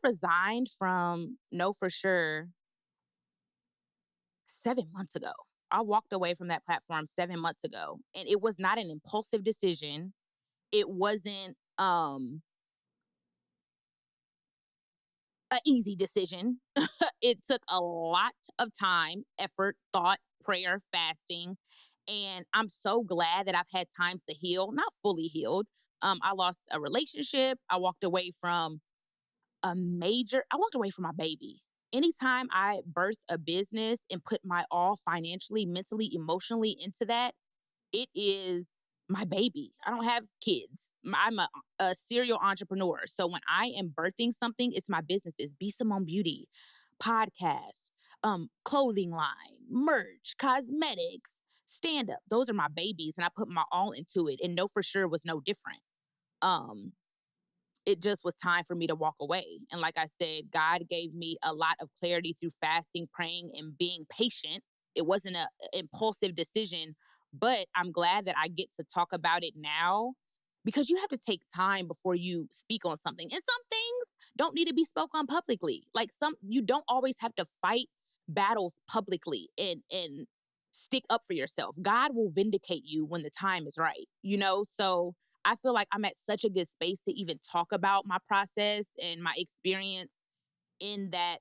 resigned from Know for Sure 7 months ago. I walked away from that platform 7 months ago, and it was not an impulsive decision. It wasn't an easy decision. It took a lot of time, effort, thought, prayer, fasting, and I'm so glad that I've had time to heal. Not fully healed. I lost a relationship. I walked away from my baby. Anytime I birth a business and put my all financially, mentally, emotionally into that, it is my baby. I don't have kids. I'm a serial entrepreneur. So when I am birthing something, it's my businesses. B Simone Beauty, podcast, clothing line, merch, cosmetics, stand up. Those are my babies, and I put my all into it. And Know for Sure was no different. Um, it just was time for me to walk away. And like I said, God gave me a lot of clarity through fasting, praying, and being patient. It wasn't an impulsive decision, but I'm glad that I get to talk about it now because you have to take time before you speak on something. And some things don't need to be spoke on publicly. Like some you don't always have to fight battles publicly and stick up for yourself. God will vindicate you when the time is right, you know? So I feel like I'm at such a good space to even talk about my process and my experience in that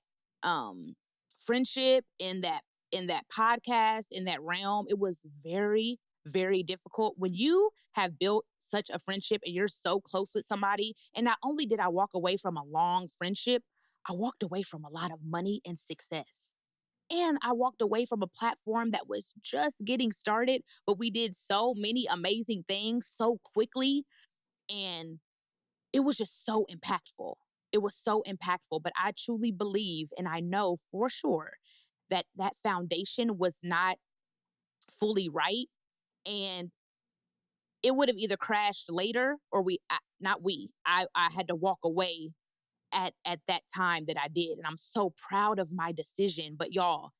friendship, in that podcast, in that realm. It was very, very difficult. When you have built such a friendship and you're so close with somebody, and not only did I walk away from a long friendship, I walked away from a lot of money and success. And I walked away from a platform that was just getting started, but we did so many amazing things so quickly. And it was just so impactful. It was so impactful. But I truly believe, and I know for sure, that that foundation was not fully right. And it would have either crashed later or not we, I had to walk away at that time that I did. And I'm so proud of my decision. But y'all,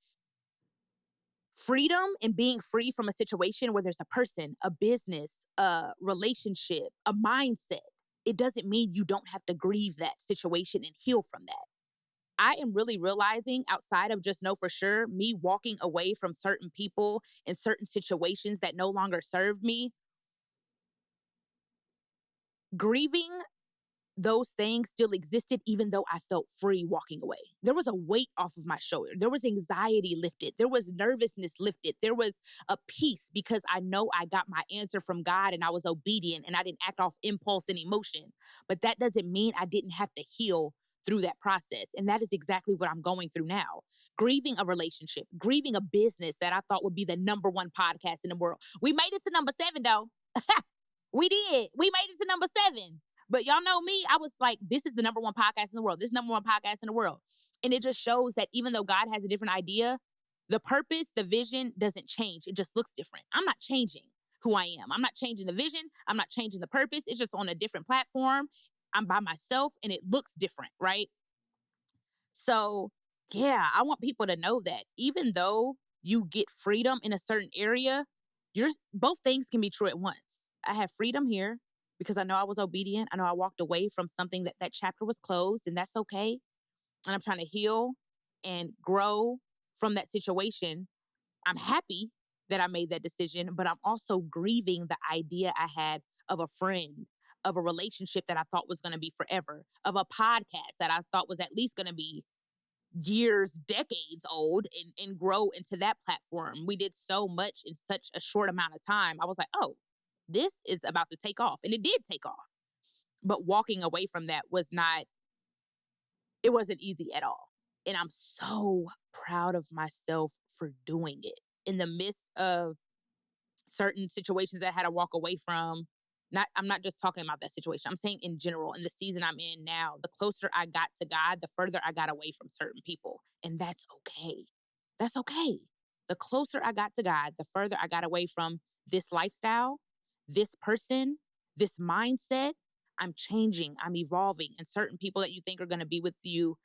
freedom and being free from a situation where there's a person, a business, a relationship, a mindset, it doesn't mean you don't have to grieve that situation and heal from that. I am really realizing outside of just Know for Sure, me walking away from certain people and certain situations that no longer served me, grieving those things still existed even though I felt free walking away. There was a weight off of my shoulder. There was anxiety lifted. There was nervousness lifted. There was a peace because I know I got my answer from God and I was obedient and I didn't act off impulse and emotion. But that doesn't mean I didn't have to heal through that process. And that is exactly what I'm going through now. Grieving a relationship, grieving a business that I thought would be the number one podcast in the world. We made it to number 7 though. We did. We made it to number 7. But y'all know me, I was like, this is the number one podcast in the world. This is number one podcast in the world. And it just shows that even though God has a different idea, the purpose, the vision doesn't change. It just looks different. I'm not changing who I am. I'm not changing the vision. I'm not changing the purpose. It's just on a different platform. I'm by myself and it looks different, right? So, yeah, I want people to know that even though you get freedom in a certain area, both things can be true at once. I have freedom here because I know I was obedient. I know I walked away from something that chapter was closed, and that's okay. And I'm trying to heal and grow from that situation. I'm happy that I made that decision, but I'm also grieving the idea I had of a friend, of a relationship that I thought was going to be forever, of a podcast that I thought was at least going to be years, decades old and grow into that platform. We did so much in such a short amount of time. I was like, oh, this is about to take off. And it did take off. But walking away from that it wasn't easy at all. And I'm so proud of myself for doing it in the midst of certain situations that I had to walk away from. I'm not just talking about that situation. I'm saying in general, in the season I'm in now, the closer I got to God, the further I got away from certain people. And that's okay. That's okay. The closer I got to God, the further I got away from this lifestyle, this person, this mindset. I'm changing, I'm evolving. And certain people that you think are going to be with you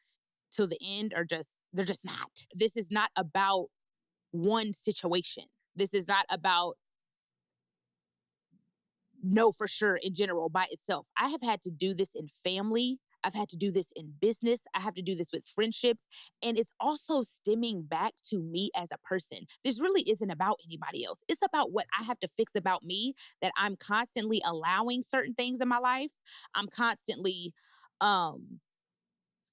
till the end they're just not. This is not about one situation. This is not about Know for Sure in general by itself. I have had to do this in family. I've had to do this in business. I have to do this with friendships. And it's also stemming back to me as a person. This really isn't about anybody else. It's about what I have to fix about me, that I'm constantly allowing certain things in my life. I'm constantly um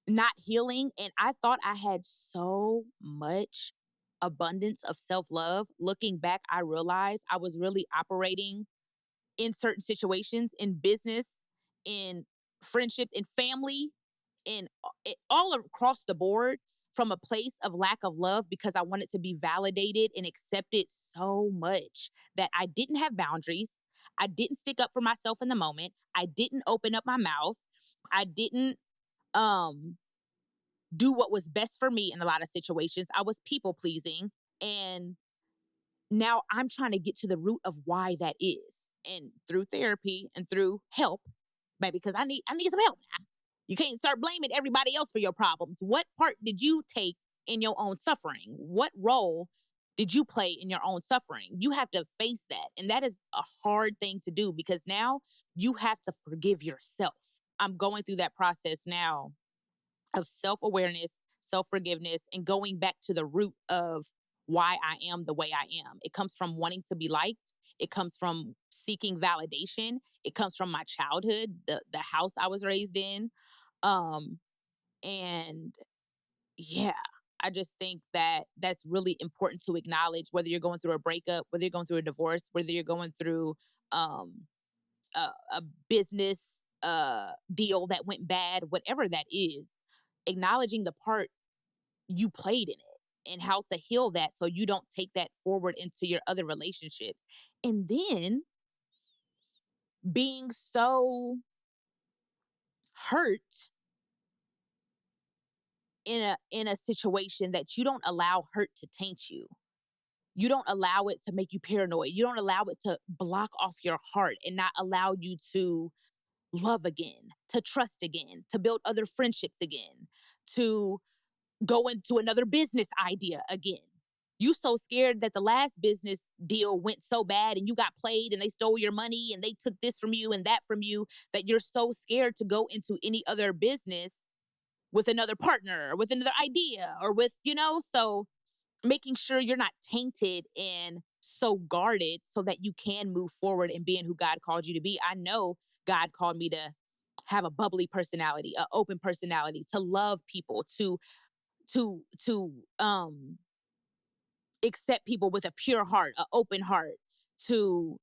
not healing. And I thought I had so much abundance of self-love. Looking back, I realized I was really operating in certain situations, in business, in friendships, in family, in all across the board, from a place of lack of love, because I wanted to be validated and accepted so much that I didn't have boundaries. I didn't stick up for myself in the moment. I didn't open up my mouth. I didn't um do what was best for me in a lot of situations. I was people pleasing. And now I'm trying to get to the root of why that is. And through therapy and through help, baby, because I need some help now. You can't start blaming everybody else for your problems. What part did you take in your own suffering? What role did you play in your own suffering? You have to face that. And that is a hard thing to do, because now you have to forgive yourself. I'm going through that process now of self awareness, self forgiveness, and going back to the root of why I am the way I am. It comes from wanting to be liked. It comes from seeking validation. It comes from my childhood, the house I was raised in. Um, and yeah, I just think that that's really important to acknowledge, whether you're going through a breakup, whether you're going through a divorce, whether you're going through um, a business deal that went bad, whatever that is, acknowledging the part you played in it and how to heal that so you don't take that forward into your other relationships. And then being so hurt in a situation that you don't allow hurt to taint you. You don't allow it to make you paranoid. You don't allow it to block off your heart and not allow you to love again, to trust again, to build other friendships again, to go into another business idea again. You so scared that the last business deal went so bad and you got played and they stole your money and they took this from you and that from you, that you're so scared to go into any other business with another partner or with another idea or with, so making sure you're not tainted and so guarded so that you can move forward and being who God called you to be. I know God called me to have a bubbly personality, an open personality, to love people, to accept people with a pure heart, an open heart, to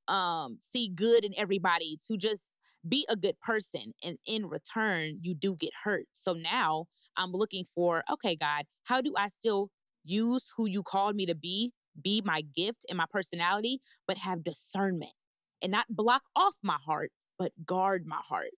see good in everybody, to just be a good person. And in return, you do get hurt. So now I'm looking for, okay, God, how do I still use who you called me to be my gift and my personality, but have discernment and not block off my heart, but guard my heart?